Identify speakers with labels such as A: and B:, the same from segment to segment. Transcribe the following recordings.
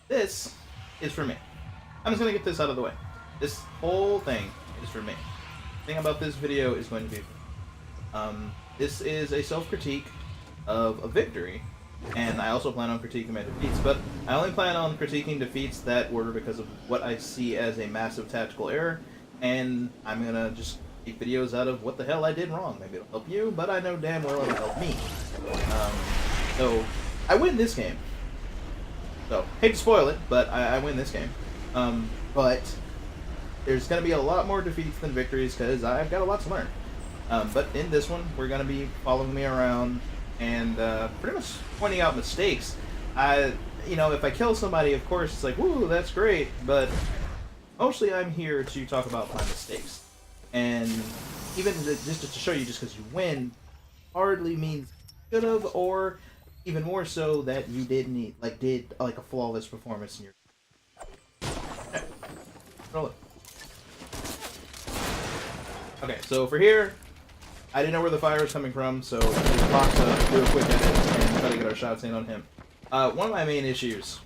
A: This is for me. I'm just gonna get this out of the way. This whole thing is for me. The thing about this video is going to be, this is a self-critique of a victory, and I also plan on critiquing my defeats, but I only plan on critiquing defeats that were because of what I see as a massive tactical error, and I'm gonna just make videos out of what the hell I did wrong. Maybe it'll help you, but I know damn well it'll help me. So, I win this game. So, hate to spoil it, but I win this game. But there's going to be a lot more defeats than victories because I've got a lot to learn. But in this one, we're going to be following me around and pretty much pointing out mistakes. If I kill somebody, of course, it's like, woo, that's great. But mostly I'm here to talk about my mistakes. And even just to show you, just because you win hardly means you should have, or even more so that you did a flawless performance in your. Okay. Roll it. Okay, so for here, I didn't know where the fire was coming from, so just box up, do a quick edit, and try to get our shots in on him. One of my main issues,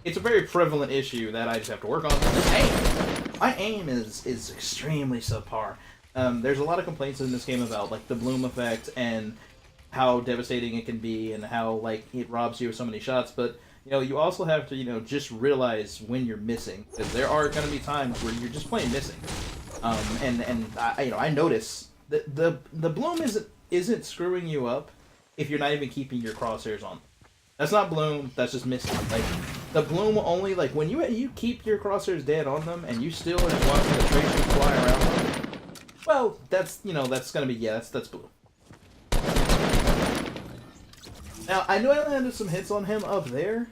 A: it's a very prevalent issue that I just have to work on, is aim. My aim is extremely subpar. There's a lot of complaints in this game about, the bloom effect and how devastating it can be and how, it robs you of so many shots, but, you also have to, just realize when you're missing, because there are going to be times where you're just plain missing. I notice that the bloom isn't screwing you up if you're not even keeping your crosshairs on. That's not bloom, that's just missing. The bloom only, when you keep your crosshairs dead on them and you still are just watching the tracer fly around them, well, that's gonna be, that's bloom. Now, I know I landed some hits on him up there,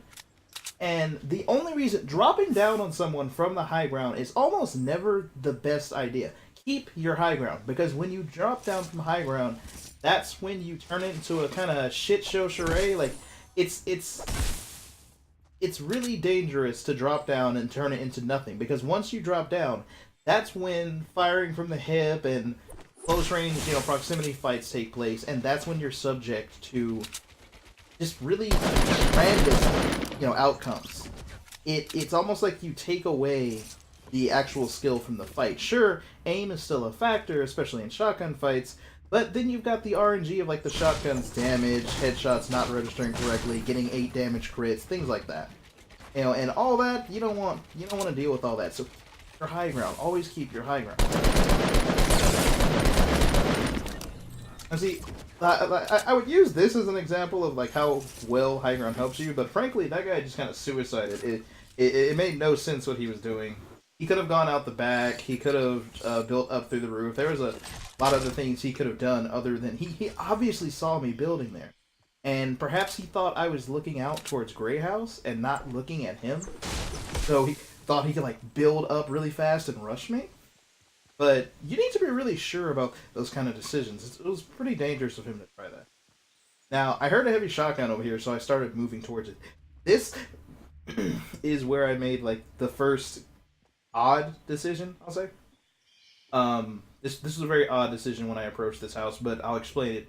A: and the only reason, dropping down on someone from the high ground is almost never the best idea. Keep your high ground, because when you drop down from high ground, that's when you turn it into a kind of shit show charade. It's really dangerous to drop down and turn it into nothing, because once you drop down, that's when firing from the hip and close range, proximity fights take place, and that's when you're subject to just really random, outcomes. It's almost like you take away the actual skill from the fight. Sure, aim is still a factor, especially in shotgun fights, but then you've got the RNG of the shotgun's damage, headshots not registering correctly, getting 8 damage crits, things like that. And all that, you don't want to deal with all that. So keep your high ground. Always keep your high ground. Now see, I would use this as an example of how well high ground helps you, but frankly, that guy just kind of suicided. It made no sense what he was doing. He could have gone out the back. He could have built up through the roof. There was a lot of the things he could have done other than he obviously saw me building there, and perhaps he thought I was looking out towards Gray House and not looking at him, so he thought he could build up really fast and rush me. But you need to be really sure about those kind of decisions. It was pretty dangerous of him to try that. Now, I heard a heavy shotgun over here, so I started moving towards it. This is where I made, the first odd decision, I'll say. This was a very odd decision when I approached this house, but I'll explain it.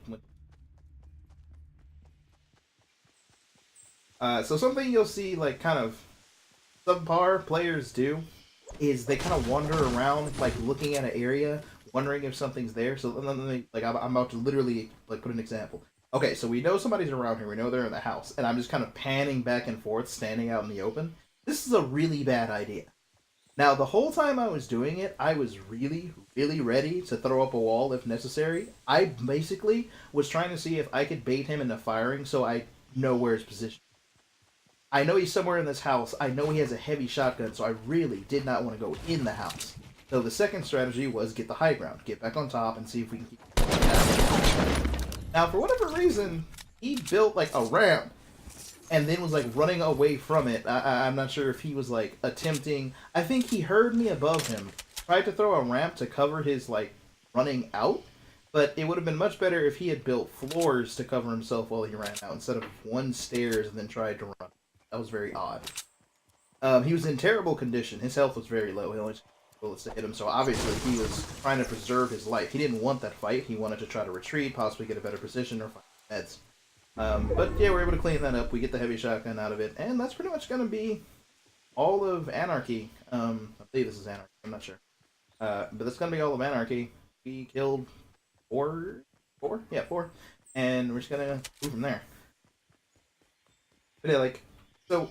A: So something you'll see, kind of subpar players do is they kind of wander around, looking at an area, wondering if something's there. So let me, I'm about to literally, put an example. Okay, so we know somebody's around here. We know they're in the house. And I'm just kind of panning back and forth, standing out in the open. This is a really bad idea. Now, the whole time I was doing it, I was really, really ready to throw up a wall if necessary. I basically was trying to see if I could bait him into firing so I know where his position. I know he's somewhere in this house. I know he has a heavy shotgun, so I really did not want to go in the house. So the second strategy was get the high ground, get back on top, and see if we can keep it down. Now, for whatever reason, he built a ramp, and then was running away from it. I'm not sure if he was attempting. I think he heard me above him, tried to throw a ramp to cover his running out. But it would have been much better if he had built floors to cover himself while he ran out, instead of one stairs and then tried to run. That was very odd. He was in terrible condition. His health was very low. He only had bullets to hit him, so obviously he was trying to preserve his life. He didn't want that fight. He wanted to try to retreat, possibly get a better position, or find meds. But yeah, we're able to clean that up. We get the heavy shotgun out of it, and that's pretty much going to be all of Anarchy. I believe this is Anarchy. I'm not sure. But that's going to be all of Anarchy. We killed four? Yeah, four. And we're just going to move from there. But yeah, like, so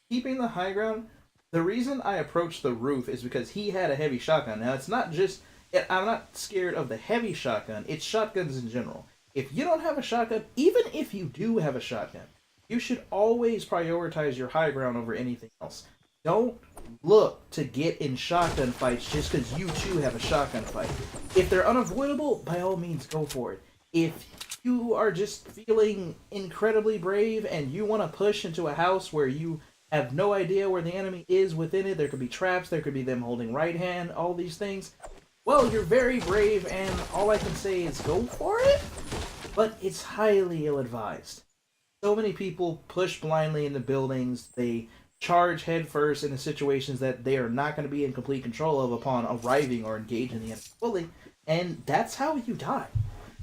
A: keeping the high ground, the reason I approached the roof is because he had a heavy shotgun. Now, it's not just, I'm not scared of the heavy shotgun, it's shotguns in general. If you don't have a shotgun, even if you do have a shotgun, you should always prioritize your high ground over anything else. Don't look to get in shotgun fights just because you too have a shotgun fight. If they're unavoidable, by all means, go for it. If you are just feeling incredibly brave and you want to push into a house where you have no idea where the enemy is within it, there could be traps, there could be them holding right hand, all these things. Well, you're very brave, and all I can say is go for it, but it's highly ill-advised. So many people push blindly into buildings, they charge headfirst into situations that they are not going to be in complete control of upon arriving or engaging the enemy fully, and that's how you die.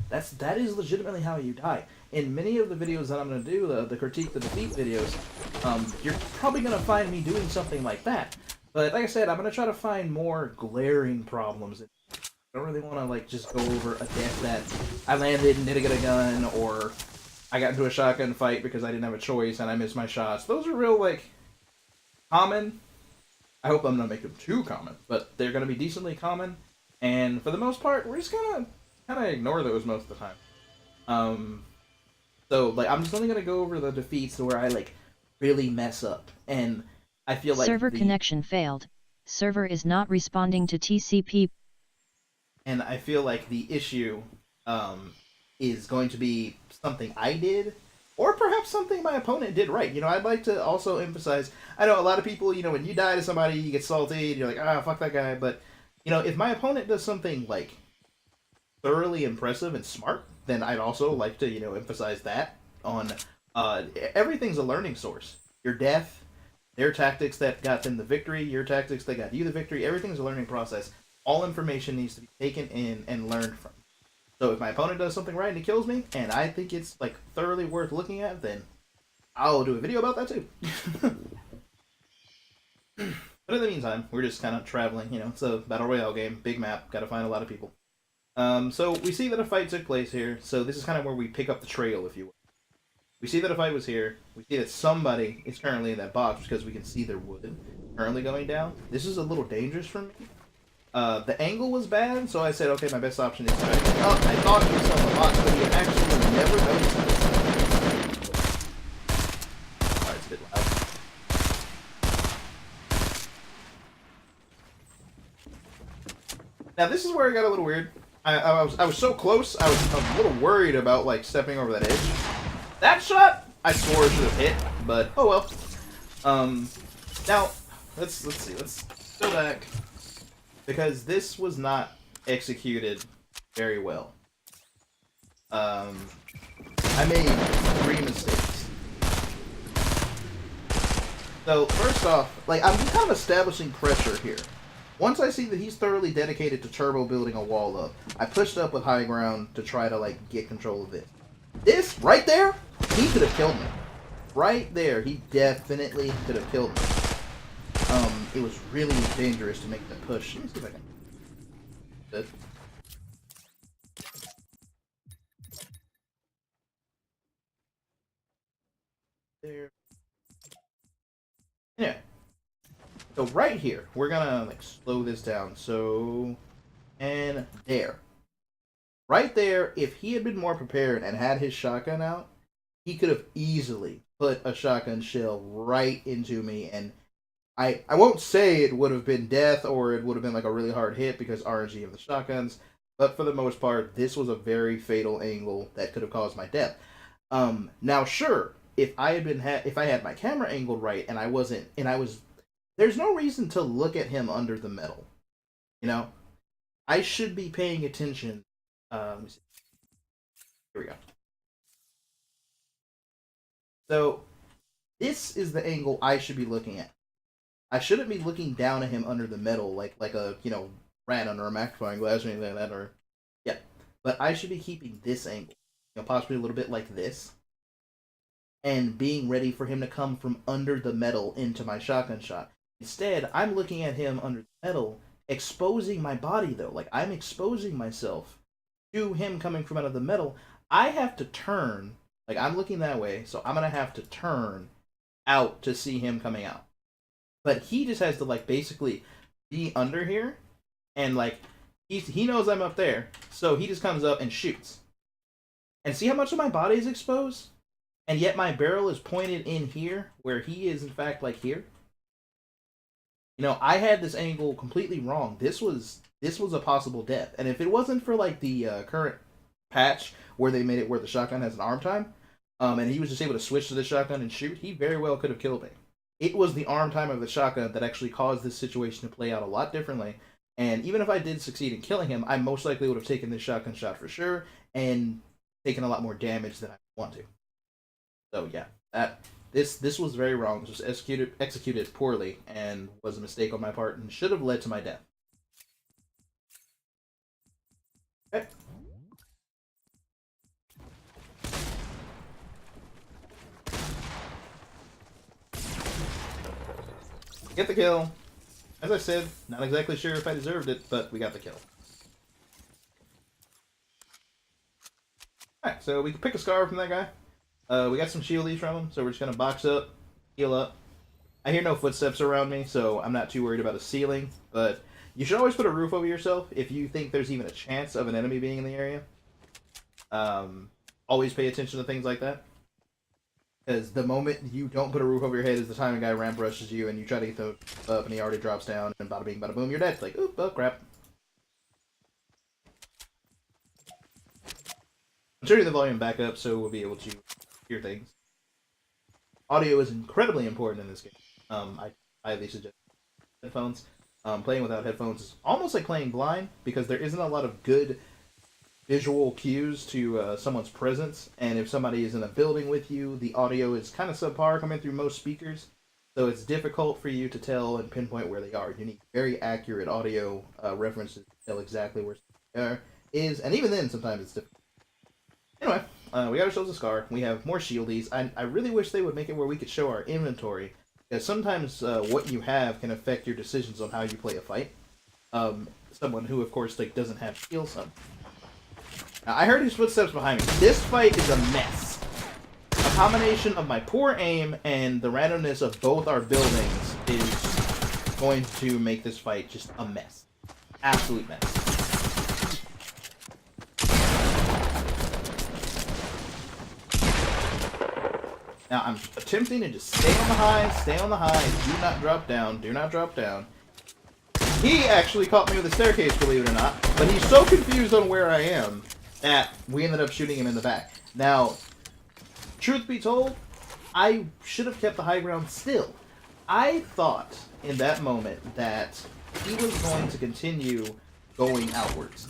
A: That is legitimately how you die. In many of the videos that I'm going to do, the critique the defeat videos, you're probably going to find me doing something like that. But like I said, I'm going to try to find more glaring problems. I don't really want to like just go over a death that I landed and didn't get a gun, or I got into a shotgun fight because I didn't have a choice and I missed my shots. Those are real like common. I hope I'm not making them too common, but they're going to be decently common. And for the most part, we're just going to kind of ignore those most of the time. So like I'm just only gonna go over the defeats where I like really mess up, and I feel like
B: server connection failed. Server is not responding to TCP.
A: And I feel like the issue is going to be something I did, or perhaps something my opponent did right. You know, I'd like to also emphasize. I know a lot of people. You know, when you die to somebody, you get salty. And you're like, ah, fuck that guy. But you know, if my opponent does something like thoroughly impressive and smart, then I'd also like to, you know, emphasize that on everything's a learning source. Your death, their tactics that got them the victory, your tactics that got you the victory, everything's a learning process. All information needs to be taken in and learned from. So if my opponent does something right and he kills me, and I think it's like thoroughly worth looking at, then I'll do a video about that too. But in the meantime, we're just kind of traveling, you know, it's a battle royale game, big map, gotta find a lot of people. So we see that a fight took place here, so this is kind of where we pick up the trail, if you will. We see that a fight was here, we see that somebody is currently in that box because we can see their wood currently going down. This is a little dangerous for me. The angle was bad, so I said, okay, my best option is to oh, I thought he was on the box, but he actually never noticed it. Alright, it's a bit loud. Now this is where it got a little weird. I was so close. I was a little worried about like stepping over that edge. That shot I swore should have hit, but oh well. Now let's see. Let's go back because this was not executed very well. I made 3 mistakes. So first off, like I'm kind of establishing pressure here. Once I see that he's thoroughly dedicated to turbo building a wall up, I pushed up with high ground to try to like get control of it. This right there, he could have killed me. Right there, he definitely could have killed me. It was really dangerous to make the push. Let me see if I can. Good. There. Yeah. So right here, we're gonna like slow this down. So, and there. Right there, if he had been more prepared and had his shotgun out, he could have easily put a shotgun shell right into me, and I won't say it would have been death or it would have been like a really hard hit because RNG of the shotguns, but for the most part, this was a very fatal angle that could have caused my death. Now sure, if I had my camera angled right and I wasn't, and I was, there's no reason to look at him under the metal, you know. I should be paying attention. Let me see. Here we go. So this is the angle I should be looking at. I shouldn't be looking down at him under the metal like a, you know, rat under a magnifying glass or anything like that, or yeah. But I should be keeping this angle, you know, possibly a little bit like this. and being ready for him to come from under the metal into my shotgun shot. Instead, I'm looking at him under the metal, exposing my body though. Like I'm exposing myself to him coming from out of the metal. I have to turn, like I'm looking that way, so I'm gonna have to turn out to see him coming out. But he just has to like basically be under here, and like he knows I'm up there, so he just comes up and shoots. And see how much of my body is exposed? And yet my barrel is pointed in here, where he is in fact like here. You know, I had this angle completely wrong. This was a possible death. And if it wasn't for like the current patch where they made it where the shotgun has an arm time, and he was just able to switch to the shotgun and shoot, he very well could have killed me. It was the arm time of the shotgun that actually caused this situation to play out a lot differently. And even if I did succeed in killing him, I most likely would have taken this shotgun shot for sure and taken a lot more damage than I want to. So yeah, this was very wrong. This was executed poorly and was a mistake on my part and should have led to my death. Okay. Get the kill. As I said, not exactly sure if I deserved it, but we got the kill. Alright, so we can pick a scar from that guy. We got some shieldies from him, so we're just gonna box up, heal up. I hear no footsteps around me, so I'm not too worried about a ceiling, but you should always put a roof over yourself if you think there's even a chance of an enemy being in the area. Always pay attention to things like that. Because the moment you don't put a roof over your head is the time a guy ramp rushes you and you try to get the up and he already drops down and bada bing, bada boom, you're dead. It's like, oop, oh crap. I'm turning the volume back up so we'll be able to hear things. Audio is incredibly important in this game. I highly suggest headphones. Playing without headphones is almost like playing blind because there isn't a lot of good visual cues to someone's presence, and if somebody is in a building with you, the audio is kind of subpar coming through most speakers, so it's difficult for you to tell and pinpoint where they are. You need very accurate audio references to tell exactly where something is, and even then, sometimes it's difficult. Anyway, we got ourselves a scar. We have more shieldies. I really wish they would make it where we could show our inventory, because sometimes what you have can affect your decisions on how you play a fight. Someone who, of course, like doesn't have shields on. Now, I heard his footsteps behind me. This fight is a mess. A combination of my poor aim and the randomness of both our buildings is going to make this fight just a mess. Absolute mess. Now, I'm attempting to just stay on the high, do not drop down, do not drop down. He actually caught me with a staircase, believe it or not, but he's so confused on where I am that we ended up shooting him in the back. Now, truth be told, I should have kept the high ground still. I thought in that moment that he was going to continue going outwards.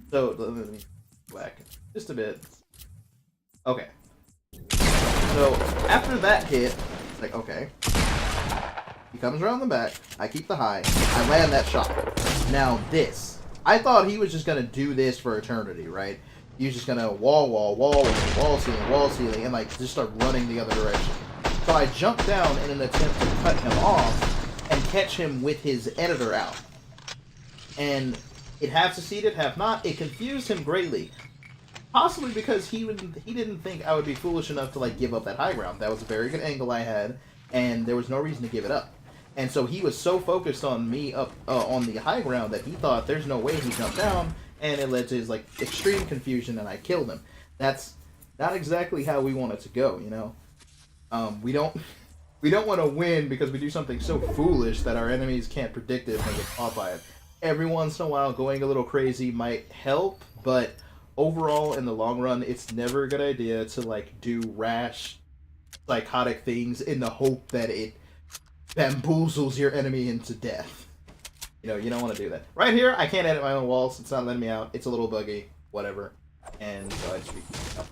A: So, let me go back just a bit. Okay. So, after that hit, it's like, okay. He comes around the back, I keep the high, I land that shot. Now this, I thought he was just gonna do this for eternity, right? He was just gonna wall ceiling, and like just start running the other direction. So I jumped down in an attempt to cut him off and catch him with his editor out. And it half succeeded, half not. It confused him greatly. Possibly because he didn't think I would be foolish enough to like give up that high ground. That was a very good angle I had, and there was no reason to give it up. And so he was so focused on me up on the high ground that he thought there's no way he jumped down, and it led to his like extreme confusion, and I killed him. That's not exactly how we want it to go, you know. We don't want to win because we do something so foolish that our enemies can't predict it and get caught by it. Every once in a while, going a little crazy might help, but overall, in the long run, it's never a good idea to like do rash, psychotic things in the hope that it bamboozles your enemy into death. You know, you don't want to do that. Right here, I can't edit my own walls. It's not letting me out. It's a little buggy. Whatever. And so I just up.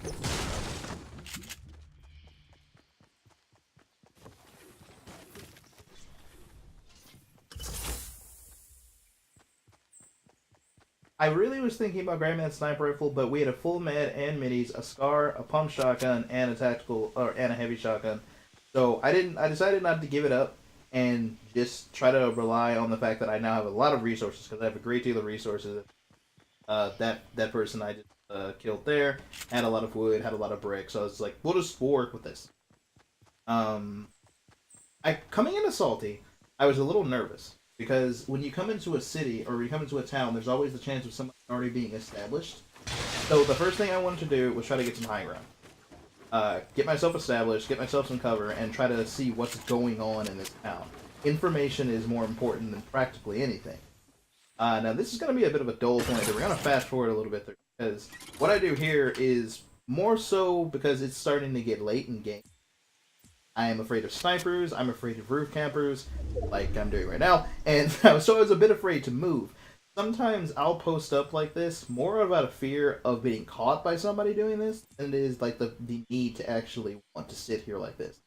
A: I really was thinking about grabbing that sniper rifle, but we had a full med and minis, a SCAR, a pump shotgun, and a tactical and a heavy shotgun. So I didn't. I decided not to give it up and just try to rely on the fact that I now have a lot of resources because I have a great deal of resources. That person I just killed there had a lot of wood, had a lot of bricks. So I was like, we'll just work with this. I coming into Salty, I was a little nervous because when you come into a city or you come into a town, there's always the chance of somebody already being established. So the first thing I wanted to do was try to get some high ground, get myself established, get myself some cover, and try to see what's going on in this town. Information is more important than practically anything. Now this is going to be a bit of a dull point. We're going to fast forward a little bit there because what I do here is more so because it's starting to get late in game. I am afraid of snipers, I'm afraid of roof campers, like I'm doing right now, and so I was a bit afraid to move. Sometimes I'll post up like this more about a fear of being caught by somebody doing this than it is like the need to actually want to sit here like this.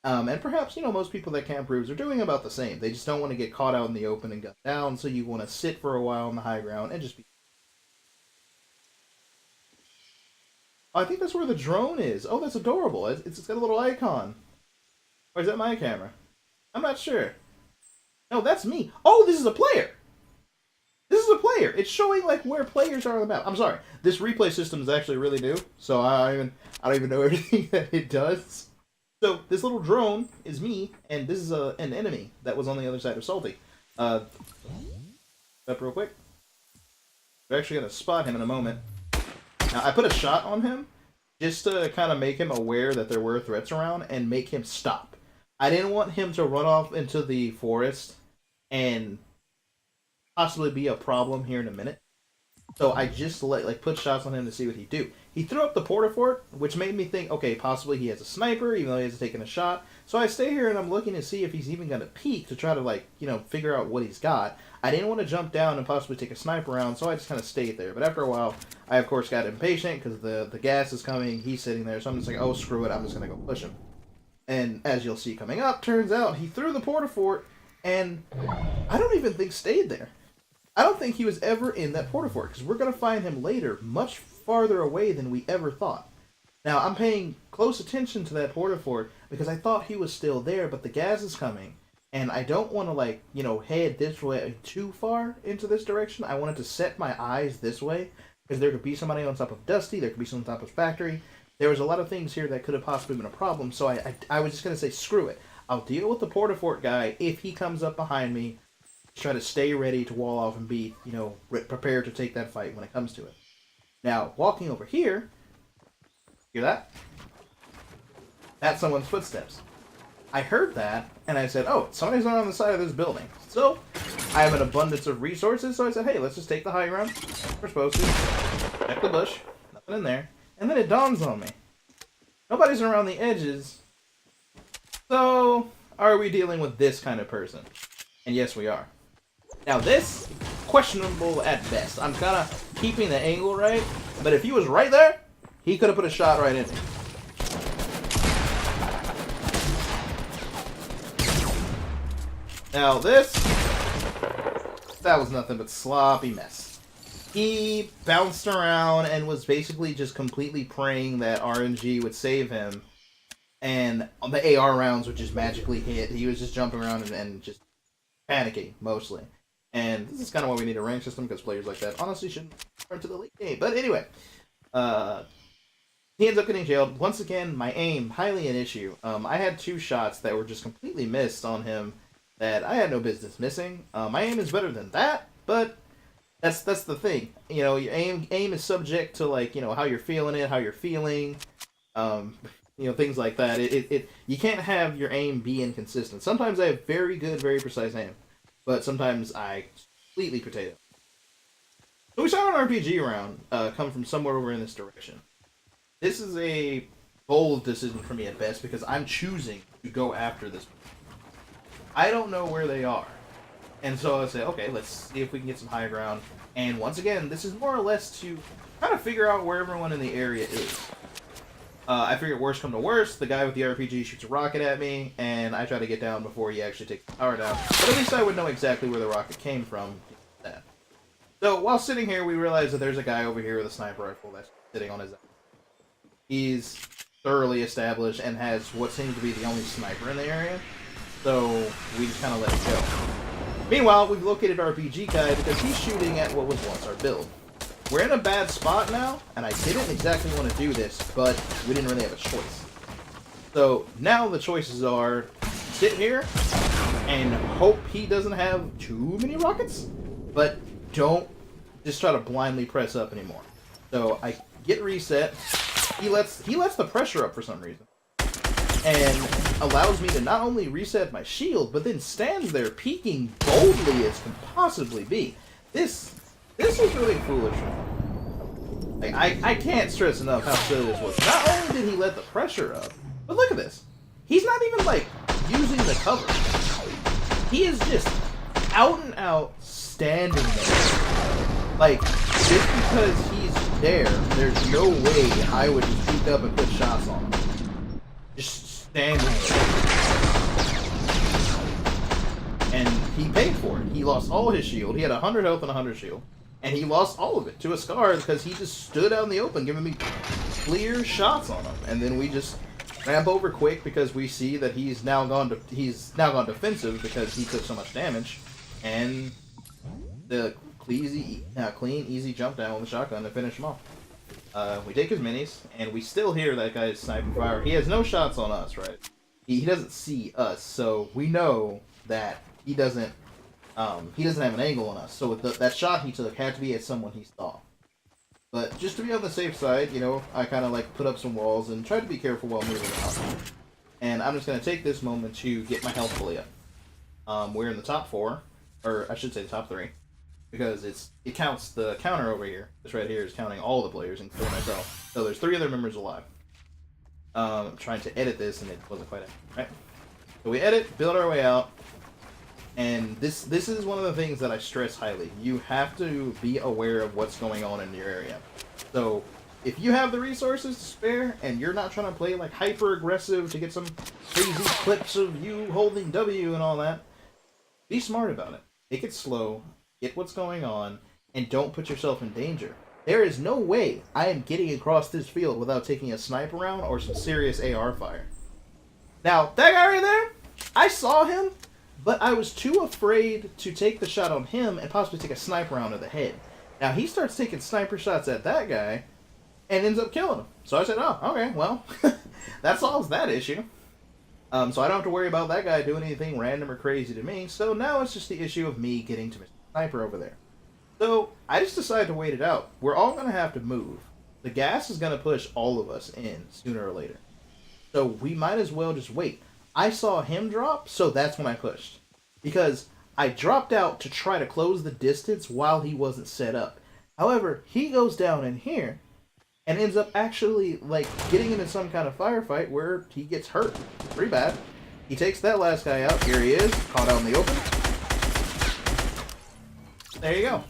A: And perhaps, most people that camp roofs are doing about the same. They just don't want to get caught out in the open and gunned down, so you want to sit for a while on the high ground and just be... Oh, I think that's where the drone is. Oh, that's adorable. It's got a little icon. Or is that my camera? I'm not sure. No, that's me. Oh, this is a player! This is a player! It's showing, like, where players are on the map. I'm sorry. This replay system is actually really new, so I don't even know everything that it does. So, this little drone is me, and this is an enemy that was on the other side of Salty. Up real quick. We're actually going to spot him in a moment. Now, I put a shot on him just to kind of make him aware that there were threats around and make him stop. I didn't want him to run off into the forest and possibly be a problem here in a minute. So I just put shots on him to see what he'd do. He threw up the porta-fort, which made me think, okay, possibly he has a sniper, even though he hasn't taken a shot. So I stay here and I'm looking to see if he's even going to peek to try to, figure out what he's got. I didn't want to jump down and possibly take a sniper round, so I just kind of stayed there. But after a while, I of course got impatient because the gas is coming, he's sitting there, so I'm just like, oh, screw it, I'm just going to go push him. And as you'll see coming up, turns out he threw the porta-fort and I don't even think stayed there. I don't think he was ever in that porta-fort because we're going to find him later much farther away than we ever thought. Now, I'm paying close attention to that porta-fort because I thought he was still there, but the gas is coming. And I don't want to, head this way too far into this direction. I wanted to set my eyes this way because there could be somebody on top of Dusty, there could be someone on top of Factory. There was a lot of things here that could have possibly been a problem, so I was just going to say, screw it. I'll deal with the porta-fort guy if he comes up behind me. Try to stay ready to wall off and be, prepared to take that fight when it comes to it. Now, walking over here, hear that? That's someone's footsteps. I heard that, and I said, oh, somebody's not on the side of this building. So, I have an abundance of resources, so I said, hey, let's just take the high ground. We're supposed to. Check the bush. Nothing in there. And then it dawns on me. Nobody's around the edges. So, are we dealing with this kind of person? And yes, we are. Now this, questionable at best. I'm kind of keeping the angle right, but if he was right there, he could have put a shot right in me. Now this, that was nothing but sloppy mess. He bounced around and was basically just completely praying that RNG would save him. And the AR rounds would just magically hit. He was just jumping around and just panicking, mostly. And this is kind of why we need a rank system, because players like that honestly shouldn't turn to the late game. But anyway, he ends up getting jailed. Once again, my aim, highly an issue. I had 2 shots that were just completely missed on him that I had no business missing. My aim is better than that, but that's the thing. Your aim is subject to, how you're feeling it, how you're feeling, things like that. You can't have your aim be inconsistent. Sometimes I have very good, very precise aim, but sometimes I completely potato. So we saw an RPG round come from somewhere over in this direction. This is a bold decision for me at best because I'm choosing to go after this. I don't know where they are. And so I say, okay, let's see if we can get some high ground. And once again, this is more or less to kind of figure out where everyone in the area is. I figured worst come to worst, the guy with the RPG shoots a rocket at me, and I try to get down before he actually takes the tower down. But at least I would know exactly where the rocket came from. That. So while sitting here, we realize that there's a guy over here with a sniper rifle that's sitting on his. He's thoroughly established and has what seems to be the only sniper in the area. So we just kind of let it go. Meanwhile, we've located our PG guy because he's shooting at what was once our build. We're in a bad spot now, and I didn't exactly want to do this, but we didn't really have a choice. So now the choices are sit here and hope he doesn't have too many rockets, but don't just try to blindly press up anymore. So I get reset. He lets the pressure up for some reason, and allows me to not only reset my shield, but then stands there peeking boldly as can possibly be. This is really foolish. Like, I can't stress enough how silly this was. Not only did he let the pressure up, but look at this. He's not even, like, using the cover. He is just out and out standing there. Like, just because he's there, there's no way I would just peek up and put shots on him. Just standing there. And he paid for it. He lost all his shield. He had 100 health and 100 shield. And he lost all of it to a scar because he just stood out in the open giving me clear shots on him. And then we just ramp over quick because we see that he's now gone defensive because he took so much damage. And the clean, easy jump down with the shotgun to finish him off. We take his minis, and we still hear that guy's sniping fire. He has no shots on us, right? He doesn't see us, so we know that he doesn't have an angle on us. So with that shot he took had to be at someone he saw. But just to be on the safe side, you know, I kind of like put up some walls and try to be careful while moving out. And I'm just going to take this moment to get my health fully up. We're in the top 4, or I should say the top 3, because it counts the counter over here. This right here is counting all the players, including myself. So there's 3 other members alive. I'm trying to edit this, and it wasn't quite it. Right? So we edit, build our way out, and this is one of the things that I stress highly. You have to be aware of what's going on in your area. So if you have the resources to spare, and you're not trying to play like hyper aggressive to get some crazy clips of you holding W and all that, be smart about it. Take it slow, get what's going on, and don't put yourself in danger. There is no way I am getting across this field without taking a sniper round or some serious AR fire. Now, that guy right there, I saw him, but I was too afraid to take the shot on him and possibly take a sniper round to the head. Now, he starts taking sniper shots at that guy and ends up killing him. So I said, oh, okay, well, that solves that issue. So I don't have to worry about that guy doing anything random or crazy to me. So now it's just the issue of me getting to Mr. Sniper over there. So I just decided to wait it out. We're all going to have to move. The gas is going to push all of us in sooner or later. So we might as well just wait. I saw him drop, so that's when I pushed. Because I dropped out to try to close the distance while he wasn't set up. However, he goes down in here and ends up actually like getting into some kind of firefight where he gets hurt pretty bad. He takes that last guy out. Here he is, caught out in the open. There you go.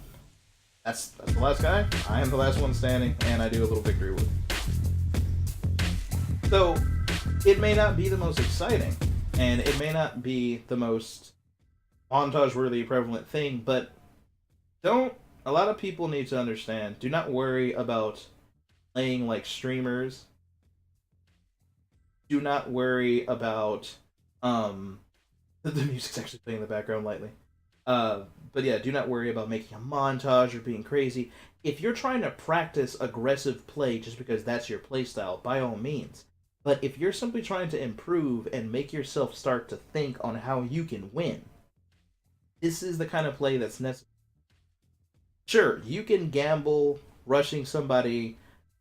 A: That's the last guy. I am the last one standing, and I do a little victory whoop. So it may not be the most exciting, and it may not be the most montage-worthy prevalent thing, but a lot of people need to understand, do not worry about playing like streamers. Do not worry about, the music's actually playing in the background lightly. But yeah, do not worry about making a montage or being crazy. If you're trying to practice aggressive play just because that's your playstyle, by all means. But if you're simply trying to improve and make yourself start to think on how you can win, this is the kind of play that's necessary. Sure, you can gamble rushing somebody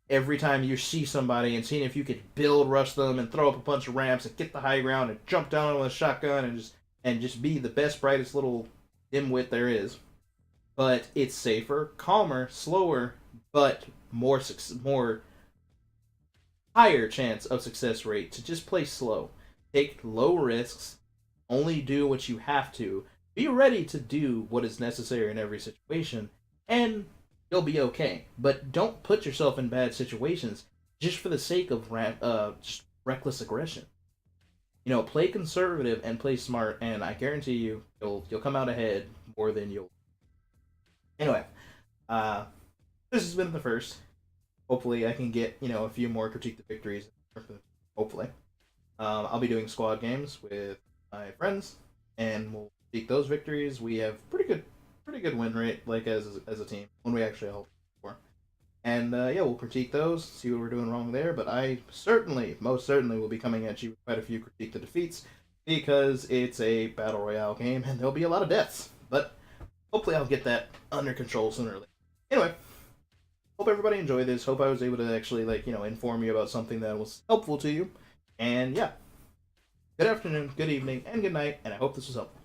A: every time you see somebody and seeing if you could build rush them and throw up a bunch of ramps and get the high ground and jump down with a shotgun and just be the best, brightest little dimwit there is. But it's safer, calmer, slower, but more higher chance of success rate to just play slow. Take low risks, only do what you have to, be ready to do what is necessary in every situation, and you'll be okay. But don't put yourself in bad situations just for the sake of just reckless aggression. You know, play conservative and play smart, and I guarantee you, you'll come out ahead more than you'll. Anyway, Uh, this has been the first. Hopefully, I can get a few more critique the victories. Hopefully, I'll be doing squad games with my friends, and we'll critique those victories. We have pretty good win rate, like as a team when we actually all for. And yeah, we'll critique those, see what we're doing wrong there. But I certainly, most certainly, will be coming at you with quite a few critique the defeats because it's a battle royale game and there'll be a lot of deaths. But hopefully, I'll get that under control sooner or later. Anyway, hope everybody enjoyed this. Hope I was able to actually inform you about something that was helpful to you. And yeah, good afternoon, good evening, and good night. And I hope this was helpful.